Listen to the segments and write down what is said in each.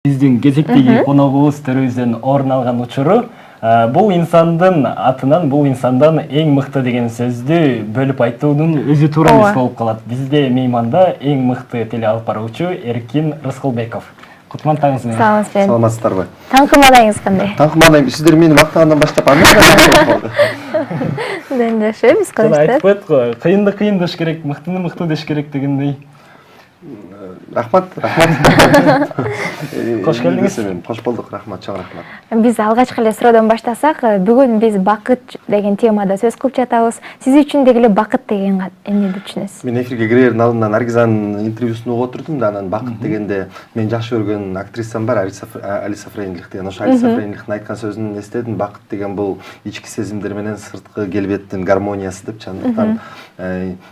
Биздин кезектеги коногубуз төрөбүздөн орун алган учуру бул инсандын атынан, бул инсандан эң мыкты деген сөздү бөлүп айтуунун өзү туура эмес болуп калат. Бизде мейманда эң мыкты теле алып баруучу Эркин Рыскылбеков. Кутман таңыңыз менен. Саламатсыздарбы? Таңкымадыңыз кандай? Таңкымадым. Сиздер мени мактагандан баштап андан жакшы, биз кылычтар. Айтып коет, кыйынды кыйын деш керек, мыктыны мыкты деш керек дегендей. Рахмат. Кош келдиңиз. Кош болдук, рахмат, чоң рахмат. Биз алгачкы эле суроодон баштасак, бүгүн биз бакыт деген темада сөз кылып жатабыз. Сиз үчүн дегеле бакыт деген эмнеди түшүнөсүз? Мен эфирге кирердин алдында Наргизанын интервьюсун угуп отурдум да, анан бакыт дегенде мен жакшы көргөн актрисам бар, Алиса Фрейндлих деген. Ошо Алиса Фрейндлихтин айткан сөзүн эстедим. Бакыт деген бул ички сезимдер менен сырткы келбеттин гармониясы деп, чындыктан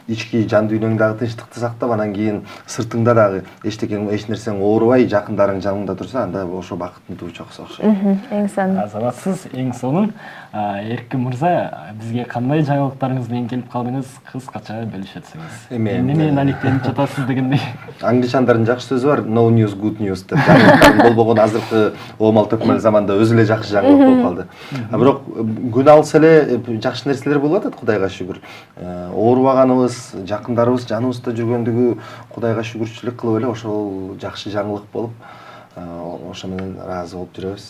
ички жан дүйнөңдөгү тынчтыкты сактап, анан кийин сыртыңда дагы эч нерсең оорубай, жакындарың жаныңда турса, анда ошо бакыттын туу чокусу окшойт. Эң сонун. Азаматсыз, эң сонун. Эркин мырза, бизге кандай жаңылыктарыңыз менен келип калдыңыз? Кыскача бөлүшө өтсөңүз. Эмне менен алектенип жатасыз дегендей. Англичандардын жакшы сөзү бар, no news good news деп. Жаңылыктардын болбогон азыркы оомал төкмөл заманда өзү эле жакшы жаңылык болуп калды. Бирок күн алса эле жакшы нерселер болуп атат, Кудайга шүгүр. Оорубаганыбыз, жакындарыбыз жаныбызда жүргөндүгү Кудайга шүгүрчүлүк кылып эле ошол жакшы жаңылык болуп, ошо менен ыраазы болуп жүрөбүз.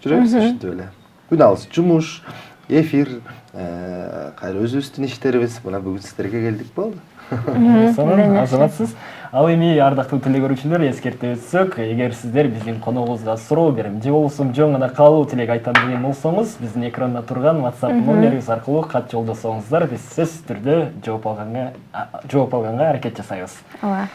Ушинтип эле. Күн алыс жумуш, эфир, кайра өзүбүздүн иштерибиз, мына бүгүн сиздерге келдик болду. Сонун, азаматсыз. Ал эми ардактуу теле көрүүчүлөр, эскертип өтсөк, эгер сиздер биздин коногубузга суроо берип, же болбосо жөн гана каалоо тилек айтам деген болсоңуз, биздин экранда турган WhatsApp номерибиз аркылуу кат жолдосоңуздар, биз сөзсүз түрдө жооп алганга аракет жасайбыз. Ооба.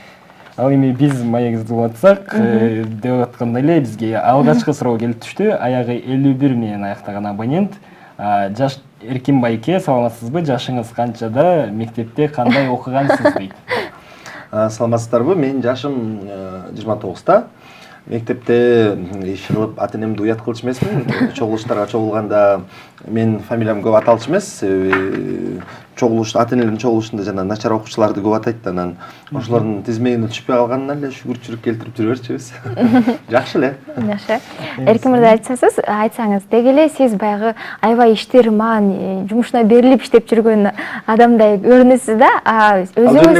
Ал эми биз маегибизди улантсак, деп аткандай эле бизге алгачкы суроо келип түштү. Аягы 51 менен аяктаган абонент. Жаш Эркин байке, саламатсызбы? Жашыңыз канчада? Мектепте кандай окугансыз дейт. Саламатсыздарбы? Менин жашым 29-та. Мектепте иш кылып, ата-энемди уят кылчу эмесмин. Чогулуштарга чогулганда мен фамилиям көп аталчу эмес. Ата-энелердин чогулушунда жана начар окуучуларды көп атайт да, анан ошолордун тизмегине түшпөй калганына эле шүгүрчүлүк келтирип жүрө берчүбүз. Жакшы эле. Жакшы. Эркин мырза, айтсаңыз, деги эле сиз баягы аябай иштирман, жумушуна берилип иштеп жүргөн адамдай көрүнөсүз да. Өзүңүз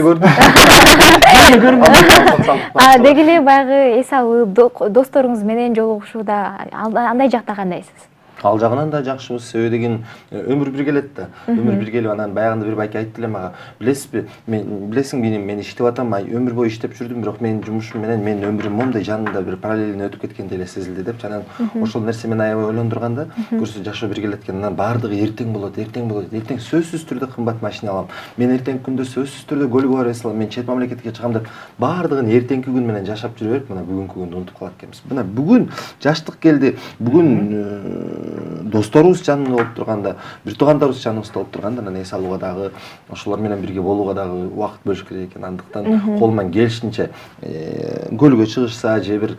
деги эле баягы эс алып, досторуңуз менен жолугушууда андай жакта кандайсыз? Ал жагынан да жакшыбыз, себеби деген өмүр бир келет да. Өмүр бир келип, анан баягында бир байке айтты эле мага, билесизби, билесиңби, мен иштеп атам, өмүр бою иштеп жүрдүм, бирок менин жумушум менен менин өмүрүм момундай жанында бир параллельно өтүп кеткендей эле сезилди деп, анан ошол нерсе мени аябай ойлондурганда, көрсө жашоо бир келет экен, анан баардыгы эртең болот, эртең сөзсүз түрдө кымбат машина алам. Мен эртеңки күндө сөзсүз түрдө көлүгү бар эс алам, мен чет мамлекетке чыгам деп, баардыгын эртеңки күн менен жашап жүрүп берип, мына бүгүнкү күндү унутуп калат экенбиз. Мына бүгүн жаштык келди, бүгүн досторубуз жанында болуп турганда, бир туугандарыбыз жаныбызда болуп турганда, анан эс алууга дагы, ошолор менен бирге болууга дагы убакыт бөлүш керек экен. Андыктан колуман келишинче көлгө чыгышса, же бир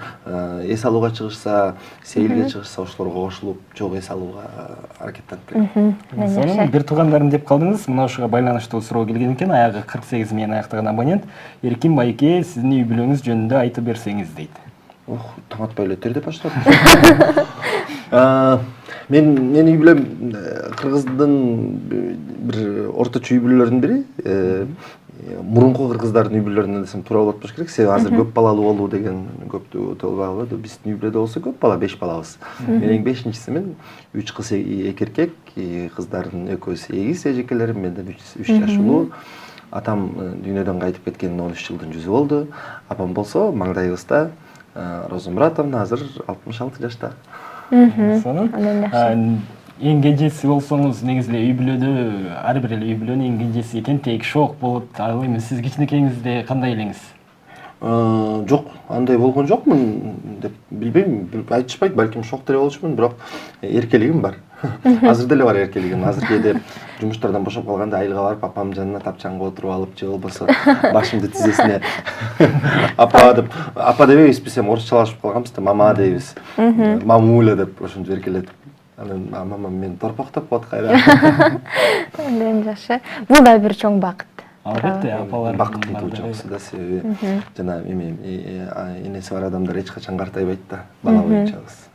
эс алууга чыгышса, сейилге чыгышса, ошолорго кошулуп, чогуу эс алууга аракеттенип келем. Сонун, бир туугандарым деп калдыңыз. Мына ошого байланыштуу суроо келген экен. Аягы 48 менен аяктаган абонент. Эркин байке, сиздин үй бүлөңүз жөнүндө айтып берсеңиз дейт. Таң атпай эле тердеп баштадым. Менин үй бүлөм Кыргыздын бир орточо үй бүлөлөрүнүн бири. Мурунку кыргыздардын үй бүлөлөрүнөн десем туура болот болуш керек. Себеби азыр көп балалуу болуу деген көптү толбагы. Биздин үй бүлөдө болсо көп бала, 5 балабыз. Мен эң 5-чисимин. 3 кыз, 2 эркек. Кыздардын экөөсү эгиз, эжекелерим, менден 3 жаш улуу. Атам дүйнөдөн кайтып кеткенине 13 жылдын жүзү болду. Апам болсо маңдайыбызда Роза Муратовна азыр 66 жашта. Сонун. Эң кенжеси болсоңуз, негизи эле үй бүлөдө, ар бир эле үй бүлөнүн эң кенжеси тентек, шок болот. Ал эми сиз кичинекейиңизде кандай элеңиз? Жок, андай болгон жокмун деп билбейм, айтышпайт, балким шок деле болчумун, бирок эркелигим бар. Азыр деле бар эркелигим. Азыр кээде жумуштардан бошоп калганда айылга барып, апам жанына тапчанга отуруп алып, же болбосо башымды тизесине апа дебейбиз, биз эми орусчалашып калганбыз да, мама дейбиз. Мамуля деп ошентип эркелетип. Анан мамам мени торпоктоп коет кайра. Андан жакшы. Бул да бир чоң бакыт. Албетте, апалар бакыттуу жоксу да, себеби жана эме энеси бар адамдар эч качан картайбайт да, бала боюнчабыз.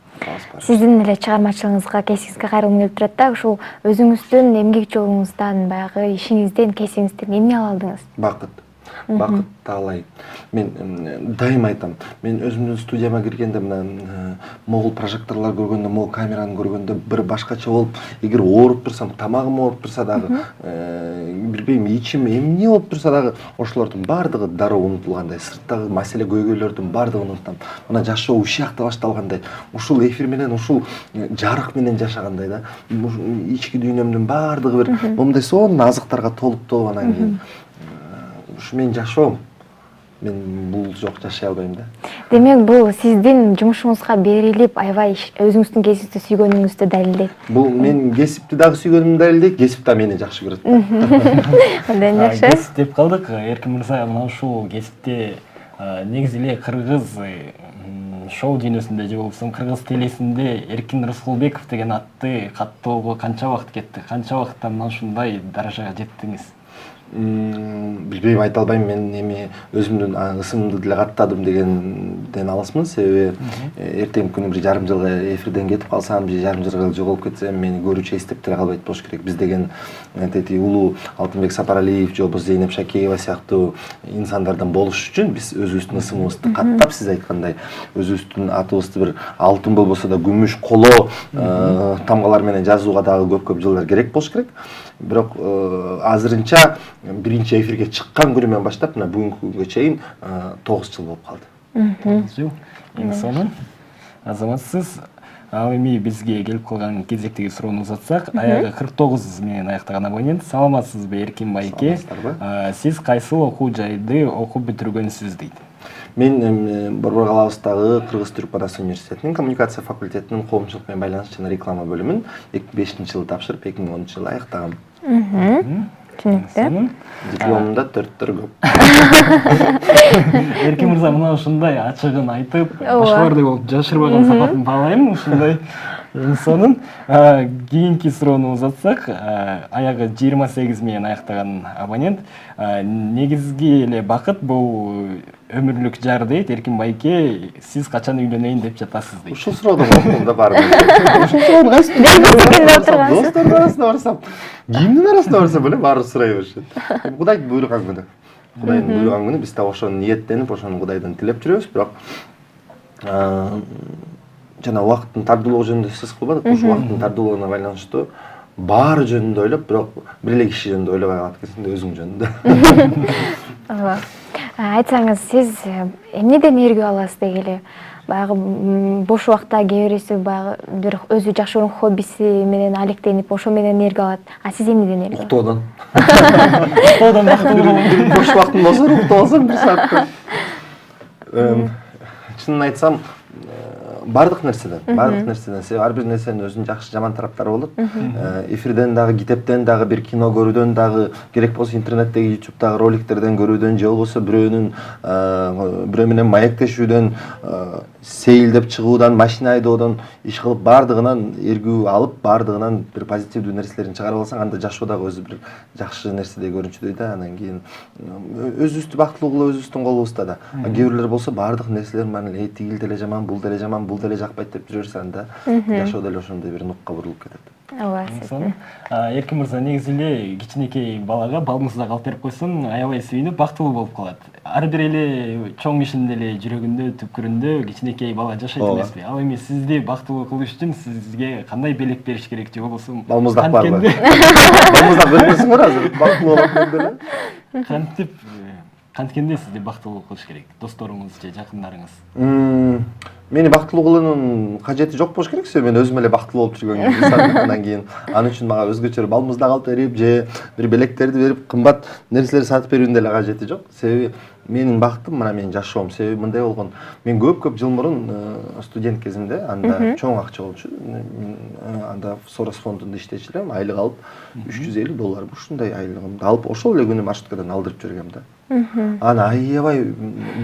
Сиздин эле чыгармачылыгыңызга, кесибиңизге кайрылгым келип турат да, ушул өзүңүздүн эмгек жолуңуздан, баягы ишиңизден, кесибиңизден эмне ала алдыңыз? Бакыт таалай. Мен дайыма айтам. Мен өзүмдүн студияма киргенде мына могул прожекторлор көргөндө, могул камераны көргөндө бир башкача болуп, эгер ооруп турсам, тамагым ооруп турса дагы, билбейм, ичим эмне болуп турса дагы, ошолордун баардыгы дароо унутулгандай, сырттагы маселе көйгөйлөрдүн баардыгын унутам. Мына жашоо ушуякта башталгандай, ушул эфир менен, ушул жарык менен жашагандай да. Ички дүйнөмдүн баардыгы бир момундай сонун азыктарга толуп анан кийин ушу менин жашоом. Мен бул жок жашай албайм да. Демек, бул сиздин жумушуңузга берилип, аябай өзүңүздүн кесипти сүйгөнүңүздү далилдейт. Бул мен кесипти дагы сүйгөнүмдү далилдейт, кесип да мени жакшы көрөт. Андан жакшы. Кесип деп калдык. Эркин мырза, мына ушул кесипте негизи эле кыргыз шоу дүйнөсүндө же болбосо кыргыз телесинде Эркин Рыскулбеков деген атты каттоого канча убакыт кетти? Канча убакытта мына ушундай даражага жеттиңиз? Билбейм, айта албайм. Мен эми өзүмдүн ысымымды деле каттадым дегенден алысмын, себеби эртең күнү бир жарым жылга эфирден кетип калсам, же жарым жылга жоголуп кетсем, мени көрүүчү эстеп деле калбайт болуш керек. Биз деген тети улуу Алтынбек Сапаралиев же болбосо Зейнеп Шакеева сыяктуу инсандардан болуш үчүн биз өзүбүздүн ысымыбызды каттап, сиз айткандай, өзүбүздүн атыбызды бир алтын болбосо да күмүш коло тамгалар менен жазууга дагы көп жылдар керек болуш керек. Бирок азырынча биринчи эфирге чыккан күнүмөн баштап мына бүгүнкү күнгө чейин 9 жыл болуп калды. 9 жыл. Эң сонун. Азаматсыз, ал эми бизге келип калган кезектеги суроону узатсак, аягы 49 менен аяктаган абонент. Саламатсызбы, Эркин байке? Сиз кайсыл окуу жайды окуп бүтүргөнсүз дейт. Мен Борбор калабыздагы Кыргыз-Түрк Манас университетинин коммуникация факультетинин коомчулук менен байланыш жана реклама бөлүмүн 2005-жылы тапшырып, 2010-жылы аяктагам. Түшүнүктүү. Дипломумда 4 көп. Эркин мырза мына ушундай ачыгын айтып, башкалардай болуп жашырбаган сапатын баалайм, ушундай. Эң сонун. Кийинки суроону узатсак, аягы 28 менен аяктаган абонент. Негизги эле бакыт бул өмүрлүк жар дейт. Эркин байке, сиз качан үйлөнөйүн деп жатасыз дейт. Ушул суроодон корктум да баары. Ушул суроону кайсы достордун арасында барсам, кимдин арасында барсам эле баары сурай беришет. Кудайдын буйруган күнү. Кудайдын буйруган күнү, биз да ошону ниеттенип, ошону Кудайдан тилеп жүрөбүз, бирок жана убакыттын тардуулугу жөнүндө сөз кылбадык. Ушул убакыттын тардуулугуна байланыштуу баары жөнүндө ойлоп, бирок бир эле киши жөнүндө ойлобой калат экенсиң да, өзүң жөнүндө. Ооба. Айтсаңыз, сиз эмнеден эргүү аласыз дегеле? Баягы бош убакта кээ бирөөсү баягы бир өзү жакшы көргөн хоббиси менен алектенип, ошо менен эргүү алат. А сиз эмнеден эргүү аласыз? Уктоодон. Уктоодон бактылуу болом. Бош убактым болсо уктап алсам 1 саатка. Чынын айтсам, бардык нерседен себеби ар бир нерсенин өзүнүн жакшы жаман тараптары болот. Эфирден дагы, китептен дагы, бир кино көрүүдөн дагы, керек болсо интернеттеги YouTube'дагы роликтерден көрүүдөн же болбосо бирөө менен маектешүүдөн, сейилдеп чыгуудан, машина айдоодон, иш кылып баардыгынан эргүү алып, баардыгынан бир позитивдүү нерселерин чыгарып алсаң, анда жашоо дагы өзү бир жакшы нерседей көрүнчүдөй да. Анан кийин өзүбүздү бактылуу кылуу өзүбүздүн колубузда да. Кээ бирлер болсо баардык нерселер мана тигил деле жаман, бул деле жаман, бул деле жакпайт деп жүрө берсе, анда жашоо деле ошондой бир нукка бурулуп кетет. Ооба. Эркин мырза, негизи эле кичинекей балага балмыздак алып берип койсоң, аябай сүйүнүп, бактылуу болуп калат. Ар бир эле чоң кишинин эле жүрөгүндө, түпкүрүндө кичинекей бала жашайт эмеспи? Ал эми сизди бактылуу кылыш үчүн сизге кандай белек бериш керек же болбосо? Балмыздак барбы? Балмыздак берип койсоңор азыр, бактылуу болот мен деле. Канткенде сизди бактылуу кылыш керек? Досторуңуз же жакындарыңыз? Мени бактылуу кылуунун кажети жок болуш керек, себеби мен өзүм эле бактылуу болуп жүргөн инсанмын. Андан кийин ал үчүн мага өзгөчө балмыздак алып берип же бир белектерди берип, кымбат нерселер сатып берүүнүн деле кажети жок. Себеби менин бактым мына менин жашоом. Себеби мындай болгон. Мен көп жыл мурун студент кезимде, анда чоң акча болчу. Анда Сорос фондунда иштечү элем, айлык алып $350 ушундай айлыгымды алып, ошол эле күнү маршруткадан алдырып жибергем да. Аны аябай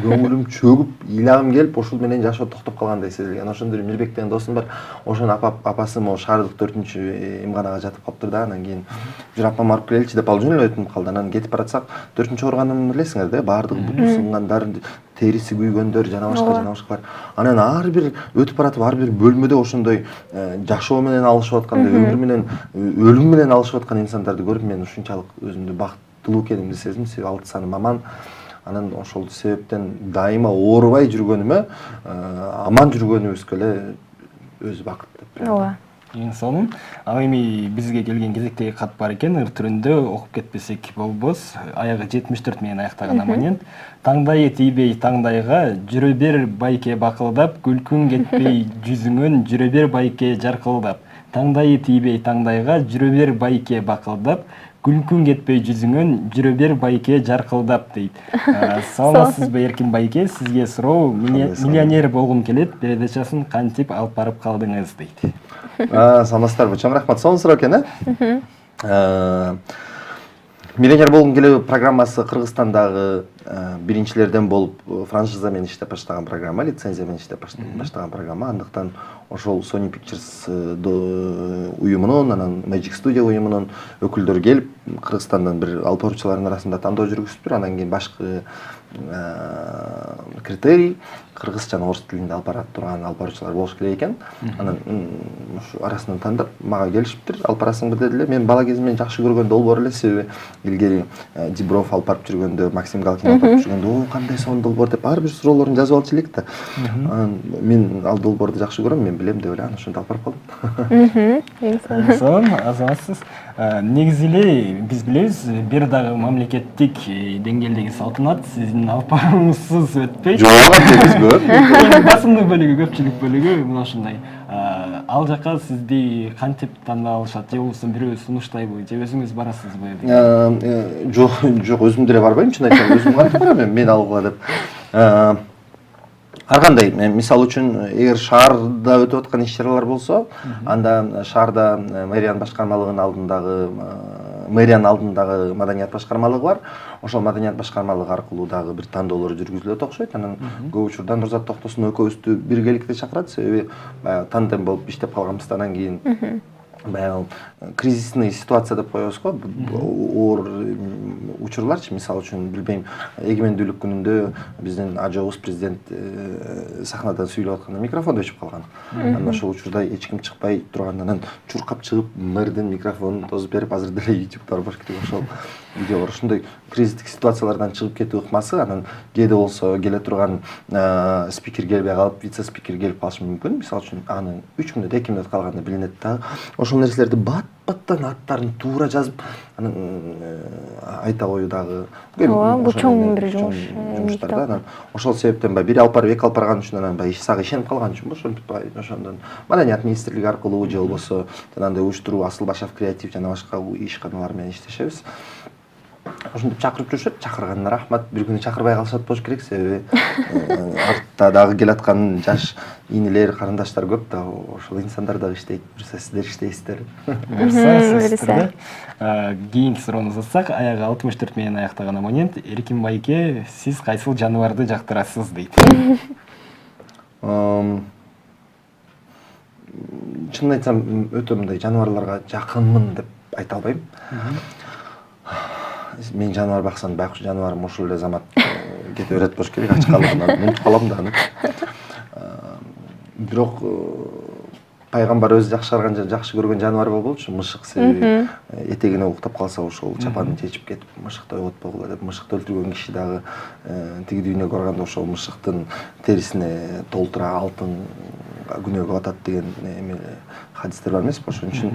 көңүлүм чөгүп ыйлагым келип ошол менен жашоо токтоп калгандай сезилген. Ошондо Мирбек деген досум бар. Ошонун апасы могу шаардык 4-эмганага жатып калыптыр да. Анан кийин бир апам алып келеличи деп ал жөн эле өтүнүп калды. Анан кетип баратсак 4-чү оорганын билесиңер да, баардыгы буту сынгандар, териси күйгөндөр жана башкалар. Анан ар бир өтүп баратып ар бир бөлмөдө ошондой жашоо менен алышып аткандай, өмүр менен өлүм менен алышып аткан инсандарды көрүп мен ушунчалык өзүмдү бактылуу экенимди сездим. 6 саны маман. Анан ошол себептен дайыма оорубай жүргөнүмө, аман жүргөнүбүзгө эле өзү бакыт деп. Ооба. Ең сонун. Ал эми бизге келген кезектеги кат бар экен, ыр түрүндө окуп кетпесек болбос. Аягы 74 менен аяктаган абонент. Таңдайы тийбей таңдайга, жүрө бер байке бакылдап, күлкүң кетпей жүзүңөн, жүрө бер байке жаркылдап. Таңдайы тийбей таңдайга, жүрө бер байке бакылдап, күлкүң кетпей жүзүңөн, жүрө бер байке жаркылдап дейт. Саламатсызбы Эркин байке, сизге суроо, миллионер болгум келет, передачасын кантип алып барып калдыңыз дейт. Саламатсыздарбы? Чоң рахмат. Сонун суроо экен, Миллионер болгум келет программасы Кыргызстандагы биринчилерден болуп франшиза менен иштеп баштаган программа, лицензия менен иштеп баштаган программа. Андыктан ошол Sony Pictures уюмунун, анан Magic Studio уюмунун өкүлдөрү келип, Кыргызстандан бир алып баруучулардын арасында тандоо жүргүзүптүр. Анан кийин башкы критерий кыргыз жана орус тилинде алып бара турган алып баруучулар болуш керек экен. Анан ушу арасынан тандап мага келишиптир. Алып барасыңбы дедилер. Мен бала кезимден жакшы көргөн долбоор эле, себеби илгери Дибров алып барып жүргөндө, Максим Галкин алып барып жүргөндө, "О, кандай сонун долбоор" деп ар бир суроолорун жазып алчу элек да. Мен ал долбоорду жакшы көрөм, мен билем деп эле анан ошентип алып барып калдым. Сонун, азаматсыз. Негизи эле биз билебиз, бир дагы мамлекеттик деңгээлдеги салтанат сиздин алып барууңузсуз өтпөйт. Жок, Басымдуу бөлүгү, көпчүлүк бөлүгү мына ушундай. Ал жака сизди кантип тандап алышат? Же болбосо бирөө сунуштайбы, же өзүңүз барасызбы? Жок, өзүм деле барбайм, чын айтсам, өзүм кантип барам, мен алгыла деп. Ар кандай, мисалы үчүн, эгер шаарда өтүп аткан иш-чаралар болсо, анда шаарда мэриянын алдындагы маданият башкармалыгы бар. Ошол маданият башкармалыгы аркылуу дагы бир тандоолор жүргүзүлөт окшойт. Анан көп учурда Нурзат Токтосун экөөбүздү биргеликте чакырат, себеби баягы тандем болуп иштеп калганбыздан анан кийин баягы кризисный ситуация деп коебуз го, оор учурларчы, мисалы үчүн билбейм, эгемендүүлүк күнүндө биздин ажообуз президент сахнадан сүйлөп атканда микрофонду өчүп калган. Анан ошол учурда эч ким чыкпай тургандан анан чуркап чыгып мэрдин микрофонун тосуп берип, азыр деле YouTube'да бар кетип ошол видео бар. Ошондой кризистик ситуациялардан чыгып кетүү ыкмасы, анан кээде болсо келе турган спикер келбей калып, вице спикер келип калышы мүмкүн. Мисалы үчүн анын 3 мүнөт, 2 мүнөт калганда билинет да. Ошол нерселерди бат-баттан аттарын туура жазып, анан айта коюу дагы бул чоң бир жумуштар да. Анан ошол себептен бири алып барып, эки алып барган үчүн анан баягы сага ишенип калган үчүн ошентип ошондон маданият министрлиги аркылуу же болбосо жанагындай уюштуруу, Асылбашев креатив жана башка ишканалар менен иштешебиз. Ошентип чакырып жүрүшөт, чакырганына рахмат. Бир күнү чакырбай калышат болуш керек, себеби артта дагы келаткан жаш инилер, карындаштар көп да, ошол инсандар дагы иштейт. Буюрса сиздер иштейсиздер. Буюрса. Кийинки суроону узатсак, аягы 64 менен аяктаган абонент Эркин байке, сиз кайсыл жаныбарды жактырасыз дейт. Чынын айтсам, өтө мындай жаныбарларга жакынмын деп айта албайм. Мен жаныбар баксам, байкуш жаныбарым ошол эле замат кете берет болуш керек, ачык калгандан унутуп калам да аны. Бирок пайгамбар өзү жакшы көргөн жаныбар болчу, мышык, себеби этегине уктап калса ошол чапанын чечип кетип, мышыкты ойготпогула деп. Мышыкты өлтүргөн киши дагы тиги дүйнөгө барганда ошол мышыктын терисине толтура алтын күнөөгө батат деген хадистер бар эмеспи? Ошон үчүн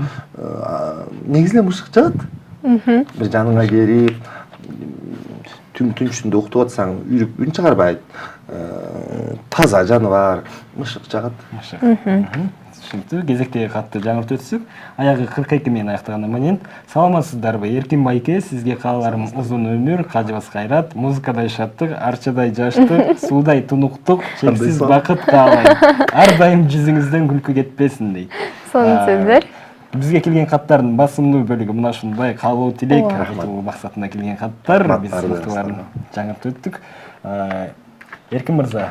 негизи эле мышык жагат. Бир жаныңа келип, түн ичинде уктап атсаң, үрүп үн чыгарбайт. Таза жаныбар, мышык жагат. Түшүнүктүү. Кезектеги катты жаңыртып өтсөк, аягы 42 менен аяктаган абонент. Саламатсыздарбы? Эркин байке, сизге кааларым узун өмүр, кажыбас кайрат, музыкадай шаттык, арчадай жаштык, суудай тунуктук, чексиз бакыт каалайм. Ар дайым жүзүңүздөн күлкү кетпесин дейт. Сонун сөздөр. бизге келген каттардын басымдуу бөлүгү мына ушундай каалоо тилек Ооба. айтуу максатында келген каттар. Рахмат, Биз баардыгыңызга. сыяктууларын жаңыртып өттүк. Эркин мырза,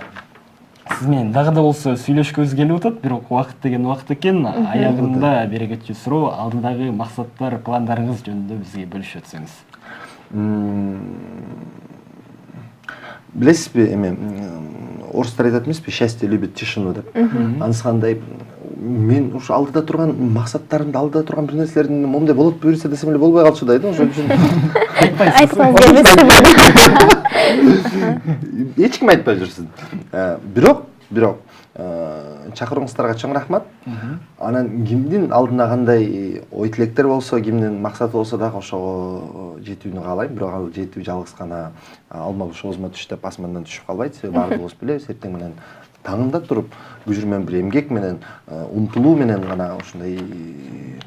сиз менен дагы да болсо сүйлөшкүбүз келип атат, бирок убакыт деген убакыт экен. Аягында берекеттүү суроо, алдындагы максаттар, пландарыңыз жөнүндө бизге бөлүшүп өтсөңүз. Билесизби, эме орустар айтат эмеспи, счастье любит тишину деп. Анысыкандай мен ушу алдыда турган максаттарымды, алдыда турган бир нерселердин момундай болот буюрса десем эле болбой калчу да, ошон үчүн Айтсаңыз келбести бул. эч ким айтпай жүрсүн. Бирок чакырууңуздарга чоң рахмат. Анан кимдин алдына кандай ой тилектер болсо, кимдин максаты болсо дагы ошого жетүүнү каалайм. Бирок ал жетүү жалгыз гана алма бошоозума түш деп асмандан түшүп калбайт. Себеби баардыгыбыз билебиз, эртең менен таңында туруп, күжүрмөн бир эмгек менен, умтулуу менен гана ушундай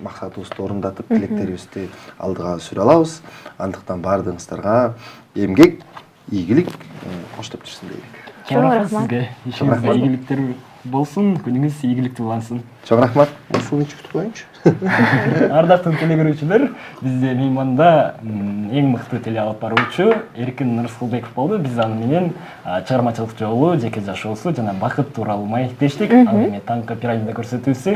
максатыбызды орундатып, тилектерибизди алдыга сүрө алабыз. Андыктан баардыгыңыздарга эмгек, ийгилик коштоп жүрсүн дейм. Чоң рахмат. Сизге ишиңизде ийгиликтер болсун, күнүңүз ийгиликтүү улансын. Чоң рахмат. Ушуну күтүп коеюнчу. Ардактуу телегөрүүчүлөр, бизде мейманда эң мыкты теле алып баруучу Эркин Нурскулбеков болду. Биз аны менен чыгармачылык жолу, жеке жашоосу жана бакыт тууралуу маектештик. Ал эми таңкы пирамида көрсөтүүсү